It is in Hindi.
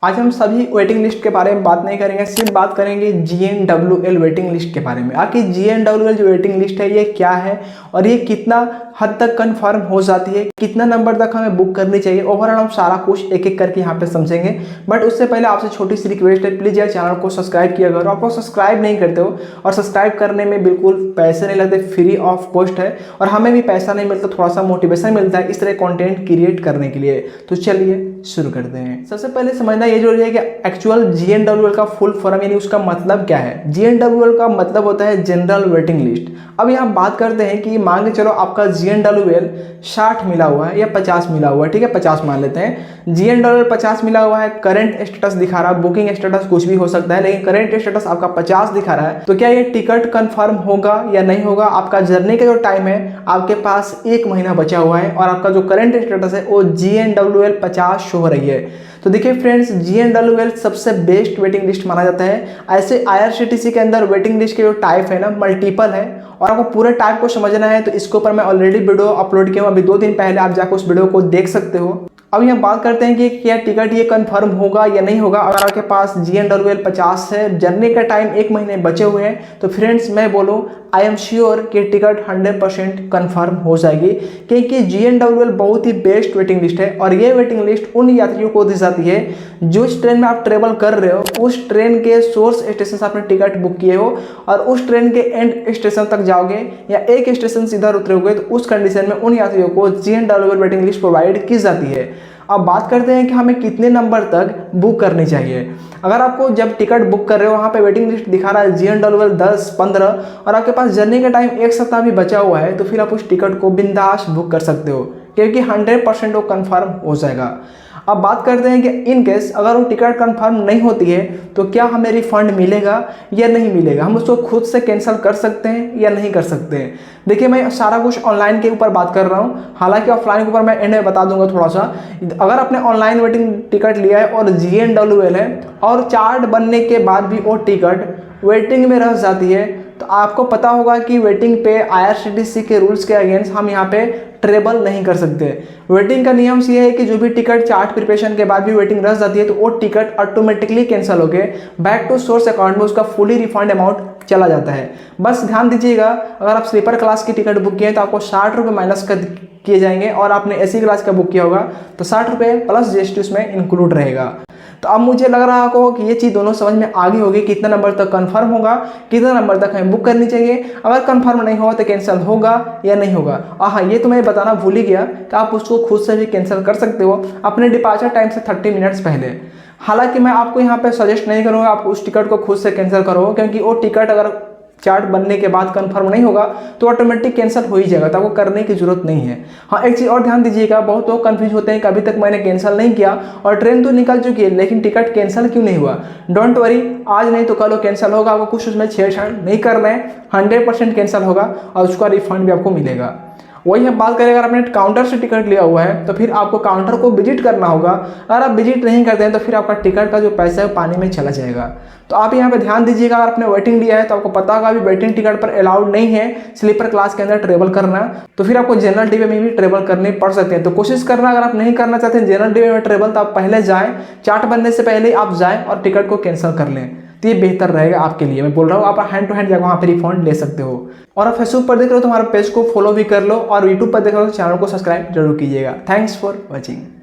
आज हम सभी वेटिंग लिस्ट के बारे में बात नहीं करेंगे, सिर्फ बात करेंगे GNWL वेटिंग लिस्ट के बारे में। आखिर GNWL जो वेटिंग लिस्ट है ये क्या है और ये कितना हद तक कंफर्म हो जाती है, कितना नंबर तक हमें बुक करनी चाहिए, ओवरऑल हम सारा कुछ एक एक करके यहाँ पे समझेंगे। बट उससे पहले आपसे छोटी सी रिक्वेस्ट है, प्लीज़ यार चैनल को सब्सक्राइब किया करो। आप लोग सब्सक्राइब नहीं करते हो और सब्सक्राइब करने में बिल्कुल पैसे नहीं लगते, फ्री ऑफ कॉस्ट है और हमें भी पैसा नहीं मिलता, थोड़ा सा मोटिवेशन मिलता है इस तरह कंटेंट क्रिएट करने के लिए। तो चलिए शुरू करते हैं। सबसे पहले समझना ये जरूरी है कि एक्चुअल GNWL का फुल फॉर्म यानी उसका मतलब क्या है। GNWL का मतलब होता है जनरल वेटिंग लिस्ट। अब यहाँ बात करते हैं कि मान के चलो आपका GNWL 60 मिला हुआ है या 50 मिला हुआ है, ठीक है 50 मान लेते हैं। GNWL 50 मिला हुआ है, करंट स्टेटस दिखा रहा है, बुकिंग स्टेटस कुछ भी हो सकता है, लेकिन करंट स्टेटस आपका 50 दिखा रहा है। तो क्या ये टिकट कंफर्म होगा या नहीं होगा? आपका जर्नी का जो टाइम है आपके पास 1 महीना बचा हुआ है और आपका जो करंट स्टेटस है वो GNWL 50 शो हो रही है। तो देखिए फ्रेंड्स, GNWL सबसे बेस्ट वेटिंग लिस्ट माना जाता है। ऐसे IRCTC के अंदर वेटिंग लिस्ट के जो टाइप है ना मल्टीपल है और आपको पूरे टाइप को समझना है तो इसके ऊपर मैं ऑलरेडी वीडियो अपलोड किया हूँ, अभी 2 दिन पहले आप जाकर उस वीडियो को देख सकते हो। अब यहाँ बात करते हैं कि क्या टिकट ये कंफर्म होगा या नहीं होगा। अगर आपके पास GNWL 50 है, जर्नी का टाइम 1 महीने बचे हुए हैं, तो फ्रेंड्स मैं बोलूँ आई एम श्योर कि टिकट 100% कंफर्म हो जाएगी, क्योंकि GNWL बहुत ही बेस्ट वेटिंग लिस्ट है और ये वेटिंग लिस्ट उन यात्रियों को दी जाती है जो इस ट्रेन में आप ट्रेवल कर रहे हो, उस ट्रेन के सोर्स स्टेशन से आपने टिकट बुक किए हो और उस ट्रेन के एंड स्टेशन तक जाओगे या एक स्टेशन से इधर उतरोगे, तो उस कंडीशन में उन यात्रियों को GNWL वेटिंग लिस्ट प्रोवाइड की जाती है। अब बात करते हैं कि हमें कितने नंबर तक बुक करनी चाहिए। अगर आपको जब टिकट बुक कर रहे हो वहाँ पे वेटिंग लिस्ट दिखा रहा है GNWL 10, 15 और आपके पास जर्नी का टाइम 1 सप्ताह भी बचा हुआ है, तो फिर आप उस टिकट को बिंदास बुक कर सकते हो, क्योंकि 100% वो कंफर्म हो जाएगा। अब बात करते हैं कि इन केस अगर वो टिकट कंफर्म नहीं होती है तो क्या हमें रिफंड मिलेगा या नहीं मिलेगा, हम उसको खुद से कैंसिल कर सकते हैं या नहीं कर सकते हैं। देखिए मैं सारा कुछ ऑनलाइन के ऊपर बात कर रहा हूँ, हालांकि ऑफलाइन के ऊपर मैं एंड में बता दूंगा थोड़ा सा। अगर आपने ऑनलाइन वेटिंग टिकट लिया है और GNWL है और चार्ट बनने के बाद भी वो टिकट वेटिंग में रह जाती है, तो आपको पता होगा कि वेटिंग पे IRCTC के रूल्स के अगेंस्ट हम यहाँ पे ट्रेवल नहीं कर सकते। वेटिंग का नियम ये है कि जो भी टिकट चार्ट प्रिपरेशन के बाद भी वेटिंग रह जाती है तो वो टिकट ऑटोमेटिकली कैंसिल होके बैक टू सोर्स अकाउंट में उसका फुली रिफंड अमाउंट चला जाता है। बस ध्यान दीजिएगा, अगर आप स्लीपर क्लास की टिकट बुक किए तो आपको 60 रुपये माइनस कर किए जाएंगे और आपने AC क्लास का बुक किया होगा तो 60 रुपये प्लस GST उसमें इंक्लूड रहेगा। तो अब मुझे लग रहा हो कि ये चीज़ दोनों समझ में आ गई होगी, कितना नंबर तक कंफर्म होगा, कितना नंबर तक हमें बुक करनी चाहिए, अगर कंफर्म नहीं हो तो कैंसिल होगा या नहीं होगा। हाँ, ये तो मैं बताना भूल ही गया कि आप उसको खुद से भी कैंसिल कर सकते हो अपने डिपार्चर टाइम से 30 मिनट्स पहले। हालांकि मैं आपको यहाँ पे सजेस्ट नहीं करूँगा आप उस टिकट को खुद से कैंसिल करो, क्योंकि वो टिकट अगर चार्ट बनने के बाद कंफर्म नहीं होगा तो ऑटोमेटिक कैंसिल हो ही जाएगा, तो आपको करने की जरूरत नहीं है। हाँ, एक चीज़ और ध्यान दीजिएगा, बहुत लोग कंफ्यूज होते हैं कि अभी तक मैंने कैंसिल नहीं किया और ट्रेन तो निकल चुकी है लेकिन टिकट कैंसिल क्यों नहीं हुआ। डोंट वरी, आज नहीं तो कल वो कैंसिल होगा, आपको कुछ उसमें छेड़छाड़ नहीं करना है, 100% कैंसिल होगा और उसका रिफंड भी आपको मिलेगा। वही हम बात करें, अगर आपने काउंटर से टिकट लिया हुआ है तो फिर आपको काउंटर को विजिट करना होगा। अगर आप विजिट नहीं करते हैं तो फिर आपका टिकट का जो पैसा है पानी में चला जाएगा। तो आप यहाँ पे ध्यान दीजिएगा, अगर आपने वेटिंग लिया है तो आपको पता होगा अभी वेटिंग टिकट पर अलाउड नहीं है स्लीपर क्लास के अंदर ट्रेवल करना, तो फिर आपको जनरल डिब्बे में भी ट्रेवल करने पड़ सकते हैं। तो कोशिश करना, अगर आप नहीं करना चाहते हैं जनरल डिब्बे में ट्रेवल, तो आप पहले जाएँ, चार्ट बनने से पहले आप जाएँ और टिकट को कैंसिल कर लें, तो ये बेहतर रहेगा आपके लिए। मैं बोल रहा हूँ आप हैंड टू हैंड जाकर वहाँ पे रिफंड ले सकते हो। और आप फेसबुक पर देख रहे हो तो हमारे पेज को फॉलो भी कर लो और यूट्यूब पर देख रहे हो तो चैनल को सब्सक्राइब जरूर कीजिएगा। Thanks for watching.